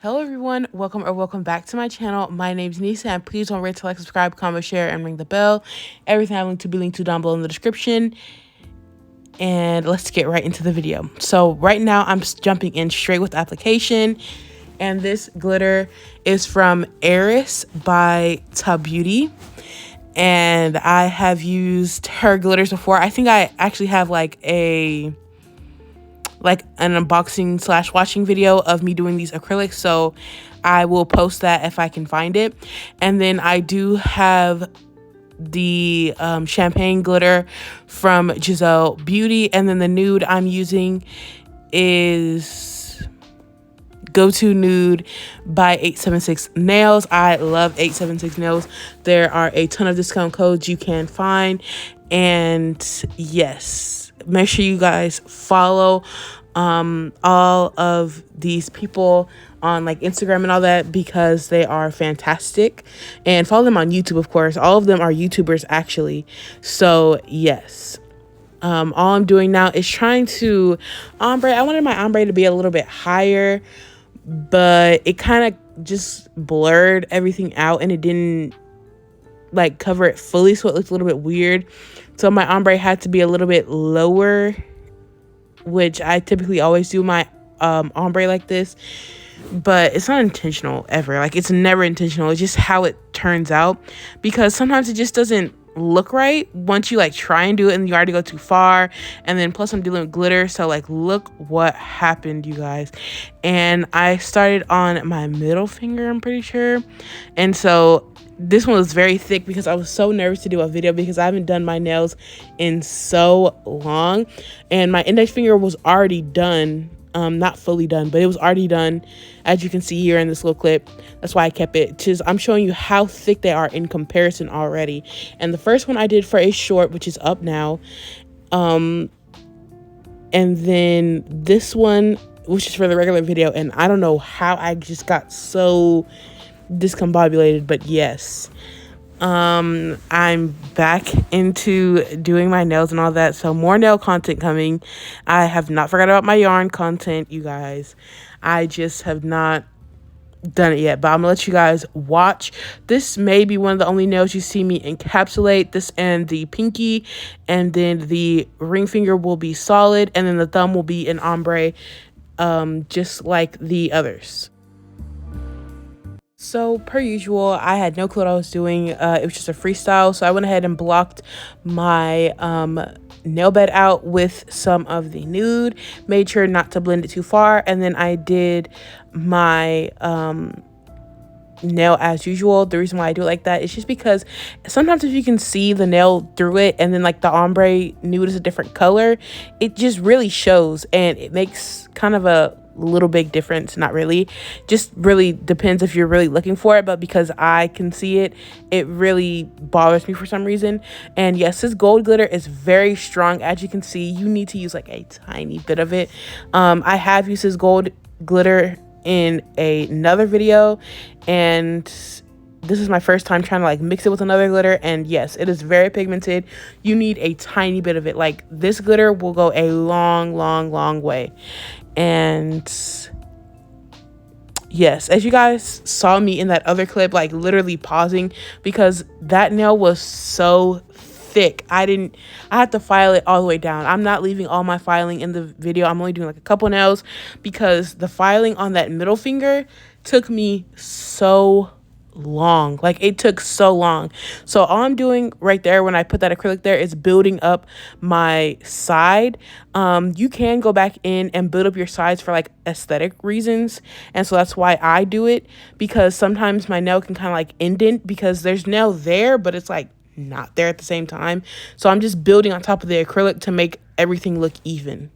Hello everyone, welcome back to my channel. My name's Anisa, and please don't forget to like, subscribe, comment, share, and ring the bell. Everything I'm linked to be linked to down below in the description. And let's get right into the video. So right now I'm jumping in straight with the application, and this glitter is from Eris by Topcoat. And I have used her glitters before. I think I actually have like an unboxing / watching video of me doing these acrylics, so I will post that if I can find it. And then I do have the champagne glitter from Giselle Beauty, and then the nude I'm using is Go To Nude by 876 Nails. I love 876 Nails. There are a ton of discount codes you can find, and yes, make sure you guys follow all of these people on like Instagram and all that, because they are fantastic, and follow them on YouTube, of course. All of them are YouTubers actually. So yes, all I'm doing now is trying to ombre. I wanted my ombre to be a little bit higher, but it kind of just blurred everything out and it didn't like cover it fully, so it looked a little bit weird. So my ombre had to be a little bit lower, which I typically always do my ombre like this, but it's not intentional ever. Like, it's never intentional. It's just how it turns out, because sometimes it just doesn't look right once you like try and do it and you already go too far. And then plus I'm dealing with glitter, so like look what happened, you guys. And I started on my middle finger, I'm pretty sure, and so this one was very thick because I was so nervous to do a video because I haven't done my nails in so long, and my index finger was already done. Not fully done, but it was already done, as you can see here in this little clip. That's why I kept it. Just, I'm showing you how thick they are in comparison already. And the first one I did for a short, which is up now, and then this one, which is for the regular video. And I don't know how I just got so discombobulated, but yes, I'm back into doing my nails and all that, so more nail content coming. I have not forgot about my yarn content, you guys. I just have not done it yet, but I'm gonna let you guys watch. This may be one of the only nails you see me encapsulate. This and the pinky, and then the ring finger will be solid, and then the thumb will be an ombre, just like the others. So per usual, I had no clue what I was doing. It was just a freestyle, so I went ahead and blocked my nail bed out with some of the nude, made sure not to blend it too far, and then I did my nail as usual. The reason why I do it like that is just because sometimes if you can see the nail through it, and then like the ombre nude is a different color, it just really shows, and it makes kind of a little big difference. Not really, just really depends if you're really looking for it, but because I can see it, it really bothers me for some reason. And yes, this gold glitter is very strong. As you can see, you need to use like a tiny bit of it. I have used this gold glitter in another video, and this is my first time trying to like mix it with another glitter, and yes, it is very pigmented. You need a tiny bit of it. Like, this glitter will go a long way. And yes, as you guys saw me in that other clip, like literally pausing because that nail was so thick. I had to file it all the way down. I'm not leaving all my filing in the video. I'm only doing like a couple nails because the filing on that middle finger took me so long. Like, it took so long. So all I'm doing right there when I put that acrylic there is building up my side. You can go back in and build up your sides for like aesthetic reasons, and so that's why I do it, because sometimes my nail can kind of like indent because there's nail there but it's like not there at the same time. So I'm just building on top of the acrylic to make everything look even.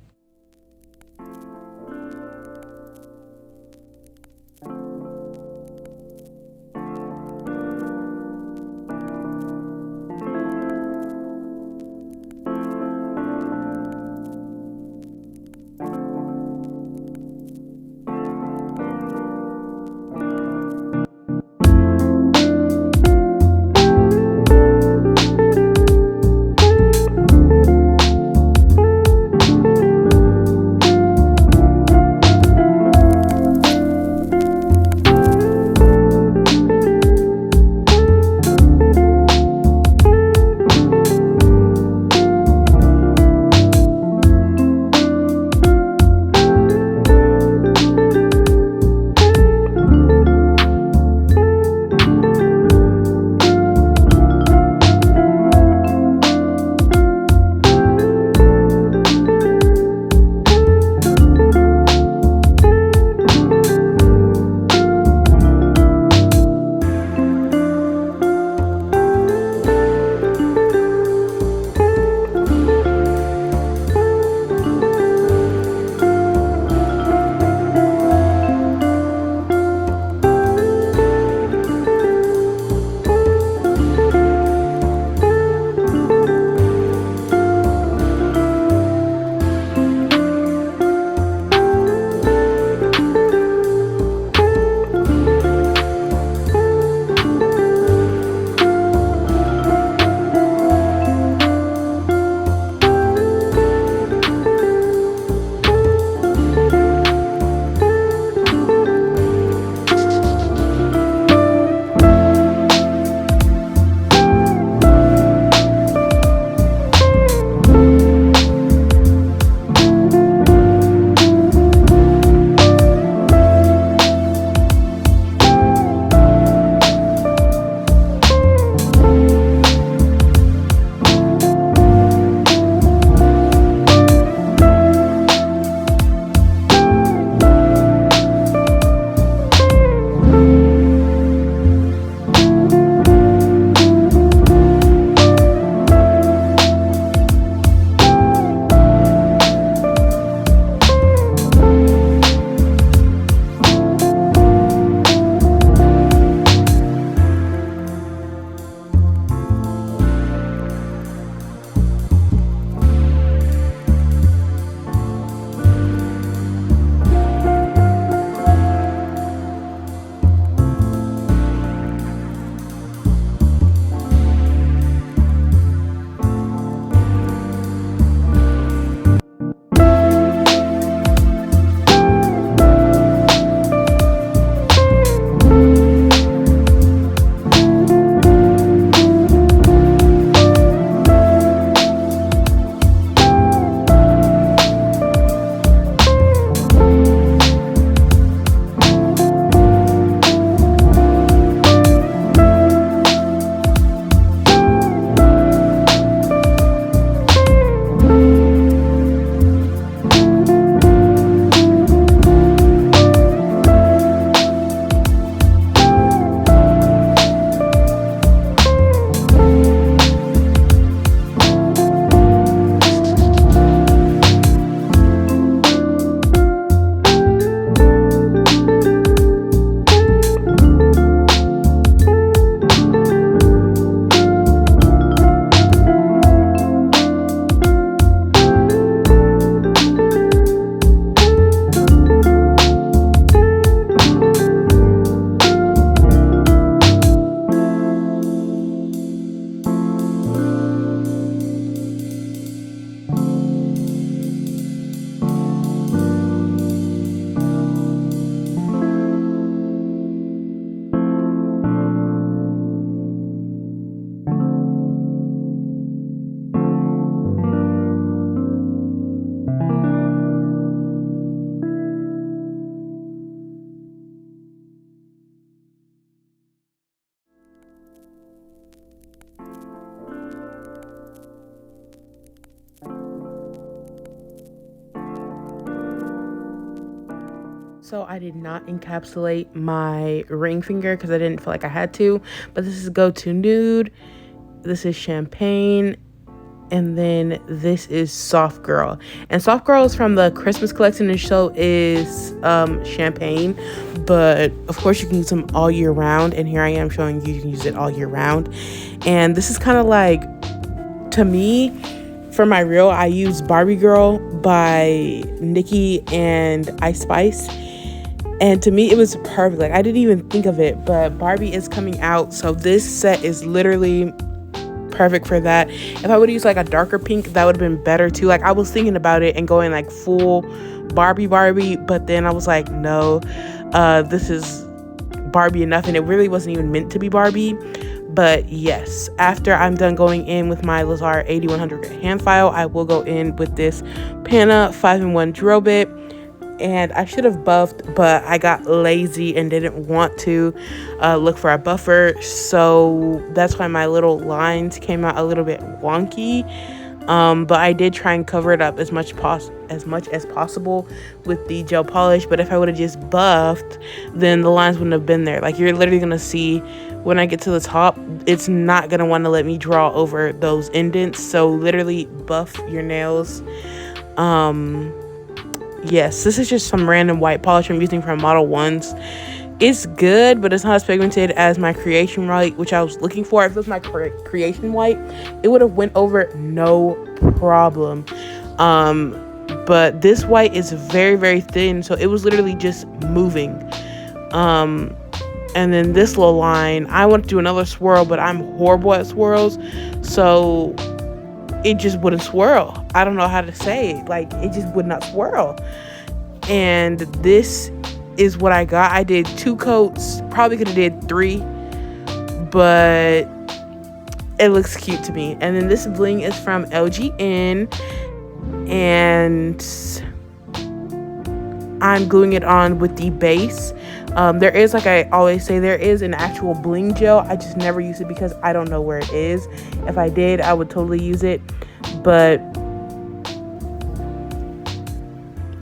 So I did not encapsulate my ring finger because I didn't feel like I had to. But this is Go To Nude. This is Champagne. And then this is Soft Girl. And Soft Girl is from the Christmas collection, and so is Champagne. But of course you can use them all year round. And here I am showing you can use it all year round. And this is kind of like, to me, for my reel, I use Barbie Girl by Nicki and Ice Spice. And to me, it was perfect. Like, I didn't even think of it, but Barbie is coming out. So this set is literally perfect for that. If I would use like a darker pink, that would have been better too. Like, I was thinking about it and going like full Barbie, but then I was like, no, this is Barbie enough. And it really wasn't even meant to be Barbie. But yes, after I'm done going in with my Luhzar 8100 hand file, I will go in with this Pana 5-in-1 drill bit. And I should have buffed, but I got lazy and didn't want to look for a buffer. So that's why my little lines came out a little bit wonky. But I did try and cover it up as much as possible with the gel polish. But if I would have just buffed, then the lines wouldn't have been there. Like, you're literally going to see when I get to the top, it's not going to want to let me draw over those indents. So literally buff your nails. Yes, this is just some random white polish I'm using from Model 1s. It's good, but it's not as pigmented as my creation white, which I was looking for. If it was my creation white, it would have went over no problem. But this white is very, very thin, so it was literally just moving. And then this little line, I want to do another swirl, but I'm horrible at swirls, so it just wouldn't swirl. I don't know how to say it. Like, it just would not swirl. And this is what I got. I did 2 coats. Probably could have did 3, but it looks cute to me. And then this bling is from LGN, and I'm gluing it on with the base. There is, like I always say, there is an actual bling gel. I just never use it because I don't know where it is. If I did, I would totally use it. But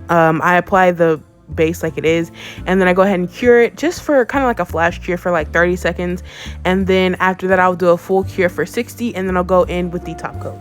I apply the base like it is, and then I go ahead and cure it just for kind of like a flash cure for like 30 seconds. And then after that, I'll do a full cure for 60, and then I'll go in with the top coat.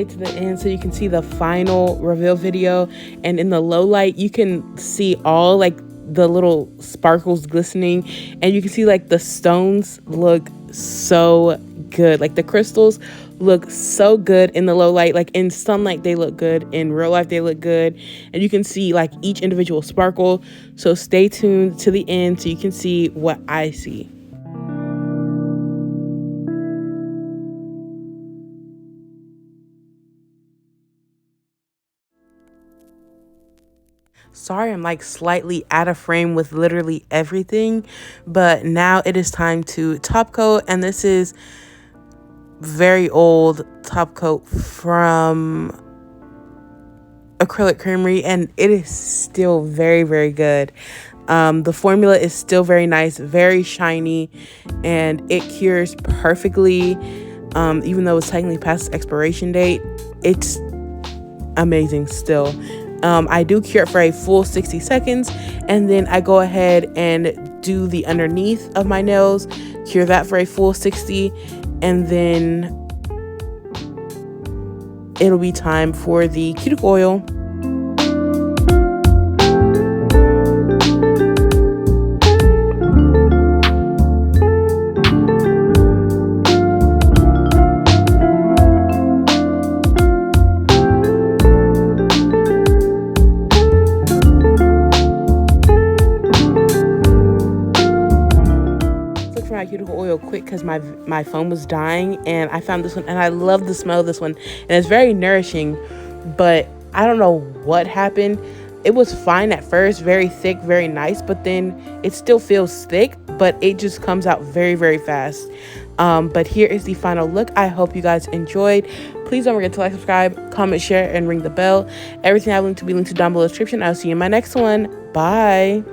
To the end so you can see the final reveal video. And in the low light, you can see all like the little sparkles glistening, and you can see like the stones look so good. Like, the crystals look so good in the low light. Like, in sunlight they look good, in real life they look good, and you can see like each individual sparkle. So stay tuned to the end so you can see what I see. Sorry, I'm like slightly out of frame with literally everything, but now it is time to top coat. And this is very old top coat from Acrylic Creamery, and it is still very, very good. The formula is still very nice, very shiny, and it cures perfectly. Even though it's technically past its expiration date, it's amazing still. I do cure it for a full 60 seconds, and then I go ahead and do the underneath of my nails, cure that for a full 60, and then it'll be time for the cuticle oil. My cuticle oil quick because my phone was dying, and I found this one and I love the smell of this one, and it's very nourishing, but I don't know what happened. It was fine at first, very thick, very nice, but then it still feels thick, but it just comes out very, very fast. But here is the final look. I hope you guys enjoyed. Please don't forget to like, subscribe, comment, share, and ring the bell. Everything I have linked to be linked to down below in the description. I'll see you in my next one. Bye.